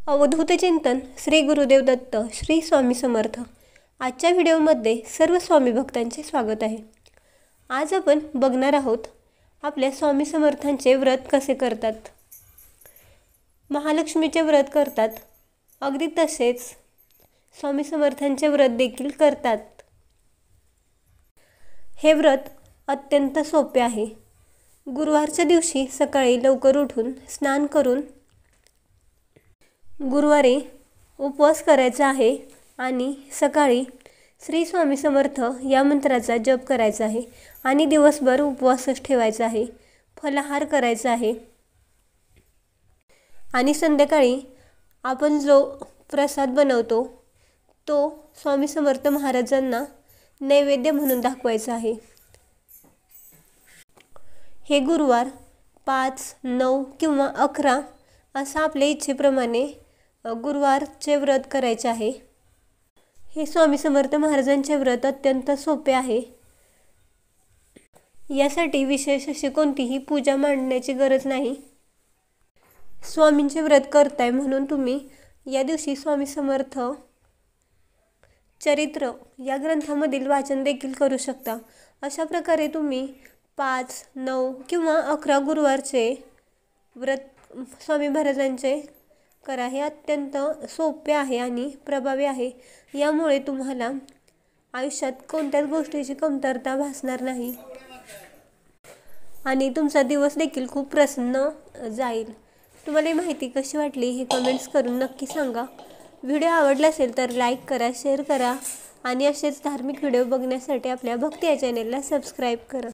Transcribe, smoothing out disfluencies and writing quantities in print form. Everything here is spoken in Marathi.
अवधूत चिंतन श्री गुरुदेव दत्त श्री स्वामी समर्थ। आजच्या व्हिडिओमध्ये सर्व स्वामी भक्तांचे स्वागत आहे। आज आपण बघणार आहोत आपल्या स्वामी समर्थांचे व्रत कसे करतात। महालक्ष्मीचे व्रत करतात, अगदी तसेच स्वामी समर्थांचे व्रत देखील करतात। हे व्रत अत्यंत सोपे आहे। गुरुवारच्या दिवशी सकाळी लवकर उठून स्नान करून गुरुवारी उपवास करायचा आहे आणि सकाळी श्री स्वामी समर्थ या मंत्राचा जप करायचा आहे आणि दिवसभर उपवासच ठेवायचा आहे। फलाहार करायचा आहे आणि संध्याकाळी आपण जो प्रसाद बनवतो तो स्वामी समर्थ महाराजांना नैवेद्य म्हणून दाखवायचा आहे। हे गुरुवार 5, 9 किंवा 11 असा आपल्या इच्छेप्रमाणे गुरुवारचे व्रत करायचे आहे। हे स्वामी समर्थ महाराजांचे व्रत अत्यंत सोपे आहे। यासाठी विशेष अशी कोणतीही पूजा मांडण्याची गरज नाही। स्वामींचे व्रत करताय म्हणून तुम्ही या दिवशी स्वामी समर्थ चरित्र या ग्रंथामधील वाचन देखील करू शकता। अशा प्रकारे तुम्ही 5, 9 किंवा 11 गुरुवारचे व्रत स्वामी महाराजांचे करा। हे अत्यंत सोपे आहे आणि प्रभावी आहे। यामुळे तुम्हाला आयुष्यात कोणत्याच गोष्टीची कमतरता भासणार नाही आणि तुमचा दिवस देखील खूप प्रसन्न जाईल। तुम्हाला ही माहिती कशी वाटली हे कमेंट्स करून नक्की सांगा। व्हिडिओ आवडला असेल तर लाईक करा, शेअर करा आणि असेच धार्मिक व्हिडिओ बघण्यासाठी आपल्या भक्ती या चॅनेलला सबस्क्राईब करा।